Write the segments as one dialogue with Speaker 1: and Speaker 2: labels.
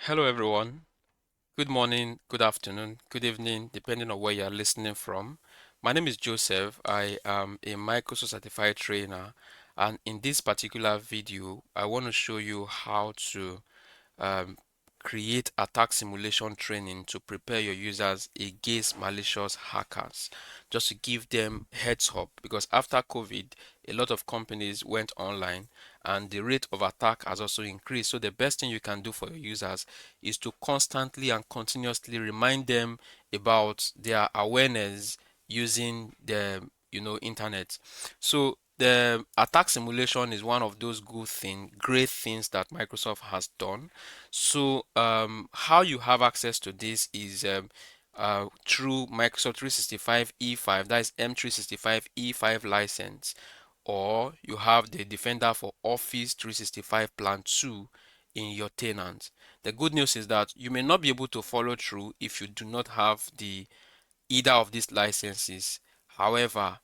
Speaker 1: Hello, everyone. Good morning, good afternoon, good evening, depending on where you're listening from. My name is Joseph. I am a Microsoft certified trainer, and in this particular video, I want to show you how to um, create attack simulation training to prepare your users against malicious hackers, just to give them heads up. Because after COVID, a lot of companies went online and the rate of attack has also increased. So the best thing you can do for your users is to constantly and continuously remind them about their awareness using the internet. So the attack simulation is one of those great things that Microsoft has done. So how you have access to this is through Microsoft 365 E5, that is M365 E5 license, or you have the Defender for Office 365 Plan 2 in your tenant. The good news is that you may not be able to follow through if you do not have the either of these licenses. However,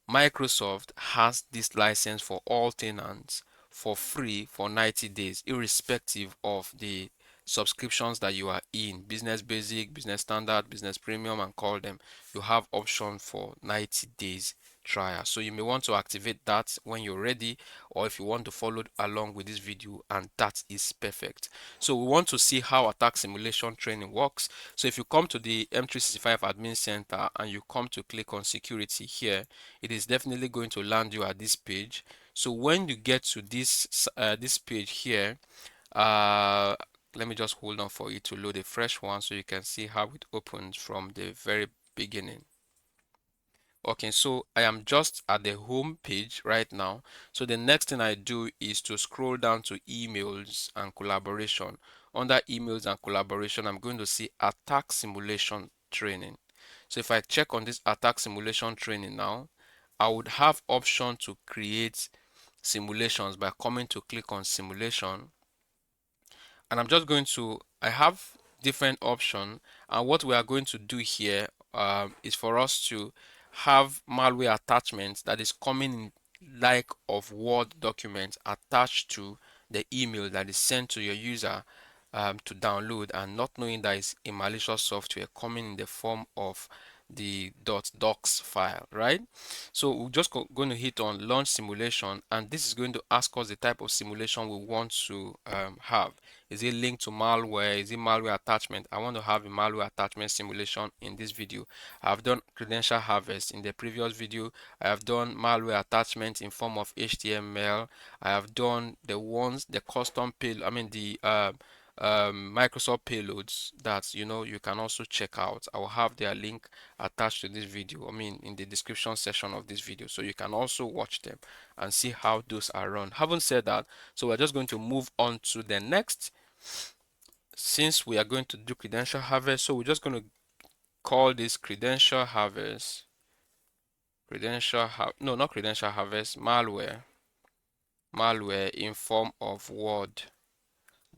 Speaker 1: Microsoft has this license for all tenants for free for 90 days, irrespective of the subscriptions that you are in. Business Basic, Business Standard, Business Premium, and call them. You have option for 90 days trial. So you may want to activate that when you're ready, or if you want to follow along with this video, and that is perfect. So we want to see how attack simulation training works. So if you come to the M365 Admin Center and you come to click on security here, it is definitely going to land you at this page. So when you get to this page here, uh, let me just hold on for it to load a fresh one so you can see how it opens from the very beginning. Okay, so I am just at the home page right now. So the next thing I do is to scroll down to emails and collaboration. Under emails and collaboration, I'm going to see attack simulation training. So if I check on this attack simulation training now, I would have option to create simulations by coming to click on simulation, and I'm just going to I have different option, and what we are going to do here is for us to have malware attachments that is coming in like of Word documents attached to the email that is sent to your user to download, and not knowing that it's a malicious software coming in the form of the .docs file, right? So we're just going to hit on launch simulation, and this is going to ask us the type of simulation we want to have. Is it linked to malware? Is it malware attachment? I want to have a malware attachment simulation in this video. I've done credential harvest in the previous video. I have done malware attachment in form of HTML. I have done the custom payload, I mean the Microsoft payloads that you can also check out. I will have their link attached to this video, I mean in the description section of this video, so you can also watch them and see how those are run. Having said that, so we're just going to move on to the next. Since we are going to do credential harvest, so we're just going to call this credential harvest, no, not credential harvest, malware in form of Word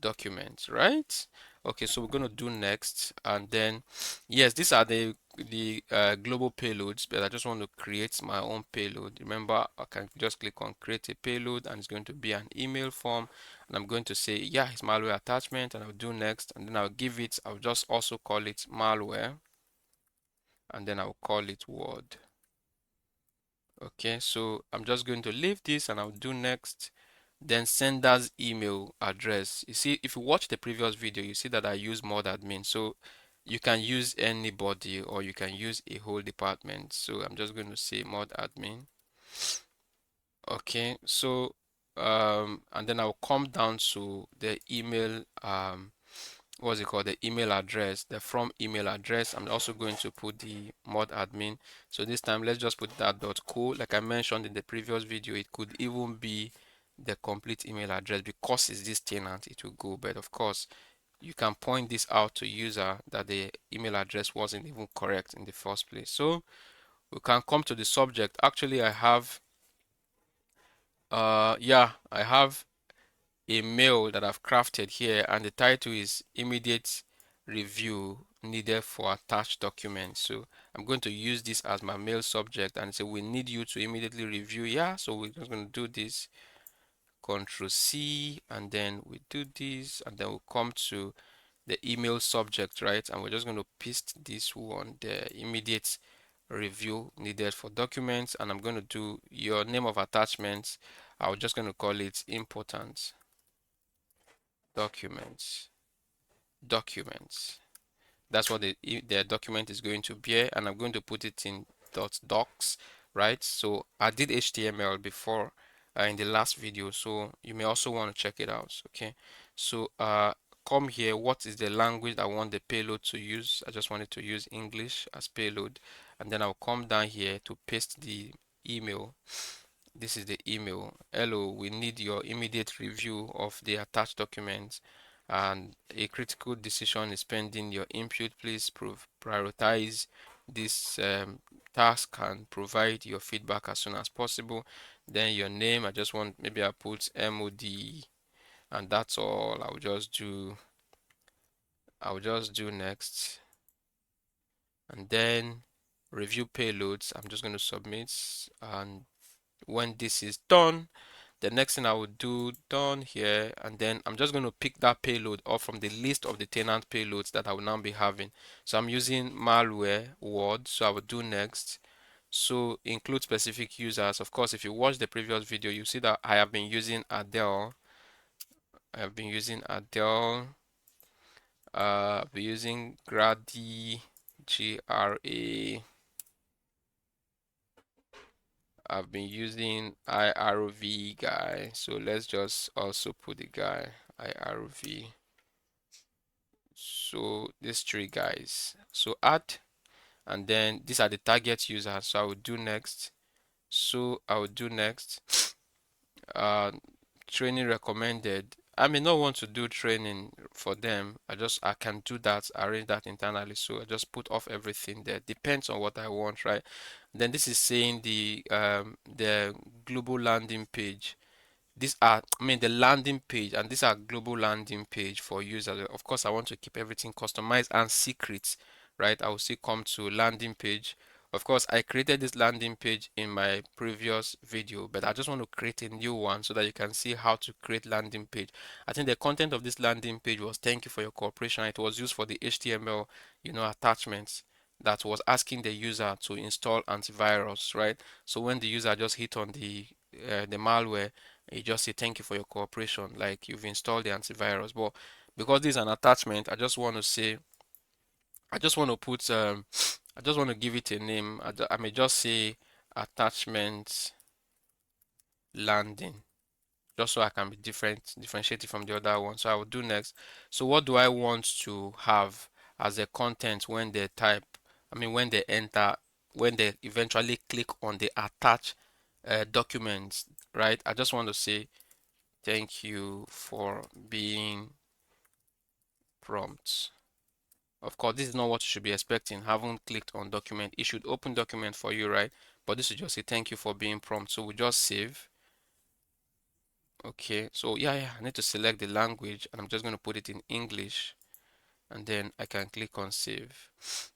Speaker 1: documents, right? Okay, so we're going to do next, and then yes, these are the global payloads, but I just want to create my own payload. Remember, I can just click on create a payload, and it's going to be an email form, and I'm going to say yeah, it's malware attachment, and I'll do next, and then I'll just also call it malware, and then I'll call it Word. Okay, so I'm just going to leave this, and I'll do next. Then sender's email address. You see, if you watch the previous video, you see that I use mod admin. So you can use anybody, or you can use a whole department. So I'm just going to say mod admin. Okay, so and then I'll come down to the email, what's it called, the email address, the from email address. I'm also going to put the mod admin. So this time let's just put that .co. Like I mentioned in the previous video, it could even be the complete email address. Because it's this tenant, it will go, but of course you can point this out to user that the email address wasn't even correct in the first place. So we can come to the subject. Actually, I have a mail that I've crafted here, and the title is immediate review needed for attached documents. So I'm going to use this as my mail subject, and say we need you to immediately review. Yeah, so we're just going to do this, Control C, and then we do this, and then we'll come to the email subject, right? And we're just going to paste this one, the immediate review needed for documents, and I'm going to do your name of attachments. I'm just going to call it important documents. Documents. That's what the document is going to be, and I'm going to put it in .docs, right? So I did HTML before in the last video, so you may also want to check it out. Okay, so come here. What is the language I want the payload to use? I just wanted to use English as payload, and then I'll come down here to paste the email. This is the email. Hello, we need your immediate review of the attached documents, and a critical decision is pending your input. Please prioritize this task and provide your feedback as soon as possible. Then your name, I just want, maybe I put MOD, and that's all. I'll just do next, and then review payloads. I'm just going to submit, and when this is done, the next thing I will do down here, and then I'm just going to pick that payload up from the list of the tenant payloads that I will now be having. So I'm using malware word, so I will do next. So include specific users. Of course, if you watch the previous video, you see that I have been using Adele. I have been using Adele. I've been using Grady, GRA. I've been using IRV guy, so let's just also put the guy IRV. So these three guys. So add, and then these are the target users. So I will do next. So I will do next. Uh, Training recommended. I may not want to do training for them. I can do that, arrange that internally. So I just put off everything there. Depends on what I want, right? Then this is saying the global landing page. These are, I mean, the landing page, and these are global landing page for users. Of course, I want to keep everything customized and secret, right? I will still come to landing page. Of course, I created this landing page in my previous video, but I just want to create a new one so that you can see how to create landing page. I think the content of this landing page was thank you for your cooperation. It was used for the HTML, attachments that was asking the user to install antivirus, right? So when the user just hit on the malware, you just say thank you for your cooperation, like you've installed the antivirus. But because this is an attachment, I just want to say, I just want to put, I just want to give it a name. I may just say attachment landing, just so I can be differentiated from the other one. So I will do next. So what do I want to have as a content when they type, I mean, when they enter, when they eventually click on the attach documents, right? I just want to say, thank you for being prompt. Of course, this is not what you should be expecting. Haven't clicked on document. It should open document for you, right? But this will just say thank you for being prompt. So we just save. Okay, so yeah, I need to select the language, and I'm just going to put it in English, and then I can click on save.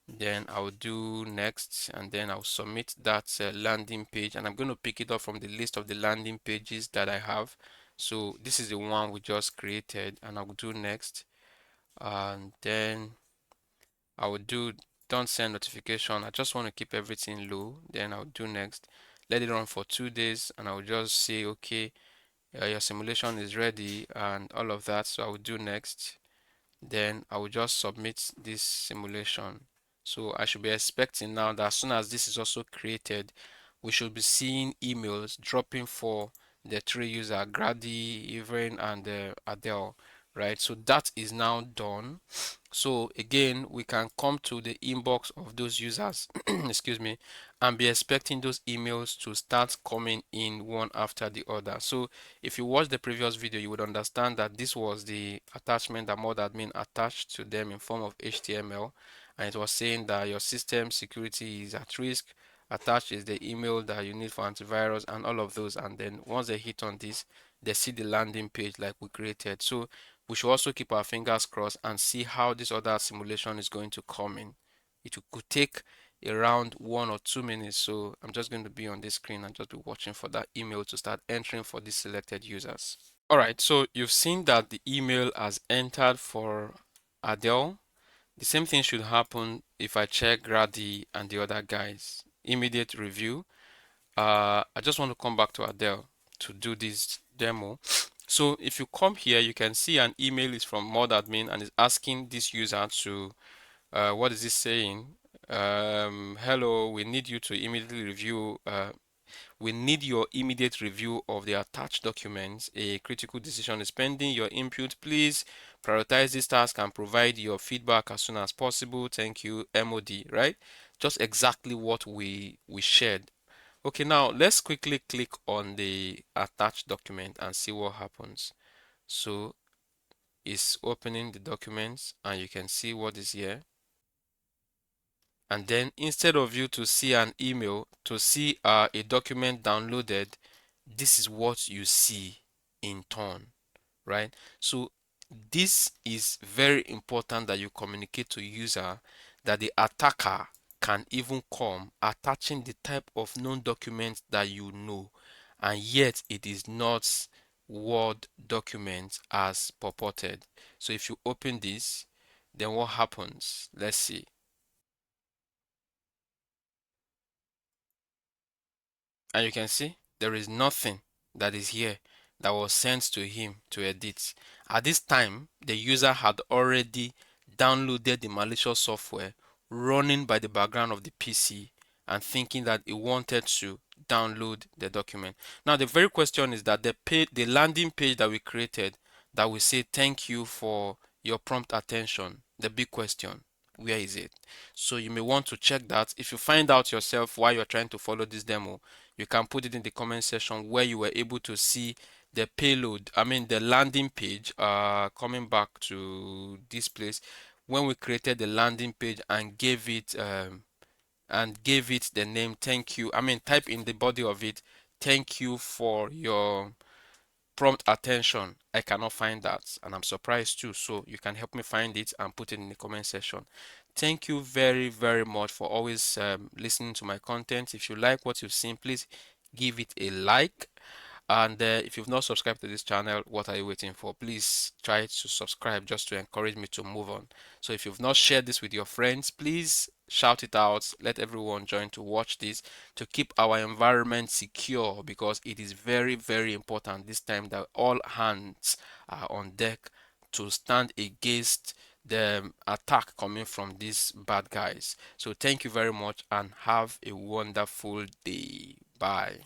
Speaker 1: Then I'll do next, and then I'll submit that landing page, and I'm going to pick it up from the list of the landing pages that I have. So this is the one we just created, and I'll do next, and then I will do don't send notification. I just want to keep everything low. Then I'll do next. Let it run for 2 days, and I'll just say, okay, your simulation is ready and all of that. So I will do next. Then I will just submit this simulation. So I should be expecting now that as soon as this is also created, we should be seeing emails dropping for the three users, Grady, Evelyn, and Adele, right? So that is now done. So again, we can come to the inbox of those users, excuse me, and be expecting those emails to start coming in one after the other. So if you watch the previous video, you would understand that this was the attachment that ModAdmin attached to them in form of HTML, and it was saying that your system security is at risk. Attached is the email that you need for antivirus and all of those. And then once they hit on this, they see the landing page like we created. So we should also keep our fingers crossed and see how this other simulation is going to come in. Could take around 1 or 2 minutes. So I'm just going to be on this screen and just be watching for that email to start entering for these selected users. All right, so you've seen that the email has entered for Adele. The same thing should happen if I check Grady and the other guys. Immediate review. I just want to come back to Adele to do this demo. So if you come here, you can see an email is from ModAdmin and is asking this user to, what is this saying? Hello, we need you to immediately review, we need your immediate review of the attached documents. A critical decision is pending. Your input, please prioritize this task and provide your feedback as soon as possible. Thank you, MOD, right? Just exactly what we shared. Okay, now let's quickly click on the attached document and see what happens. So it's opening the documents and you can see what is here. And then instead of you to see an email, to see a document downloaded, this is what you see in turn, right? So this is very important that you communicate to user that the attacker can even come attaching the type of known document that you know, and yet it is not Word document as purported. So if you open this, then what happens? Let's see. And you can see there is nothing that is here that was sent to him to edit. At this time, the user had already downloaded the malicious software running by the background of the PC and thinking that he wanted to download the document. Now, the very question is that the landing page that we created that will say thank you for your prompt attention, the big question, where is it? So you may want to check that. If you find out yourself while you're trying to follow this demo, you can put it in the comment section where you were able to see the payload, I mean the landing page. Coming back to this place, when we created the landing page and gave it the name thank you, I mean type in the body of it thank you for your prompt attention. I cannot find that and I'm surprised too, so you can help me find it and put it in the comment section. Thank you very very much for always listening to my content. If you like what you've seen, please give it a like, and if you've not subscribed to this channel, what are you waiting for? Please try to subscribe just to encourage me to move on. So if you've not shared this with your friends, please shout it out. Let everyone join to watch this to keep our environment secure, because it is very, very important this time that all hands are on deck to stand against the attack coming from these bad guys. So thank you very much and have a wonderful day. Bye.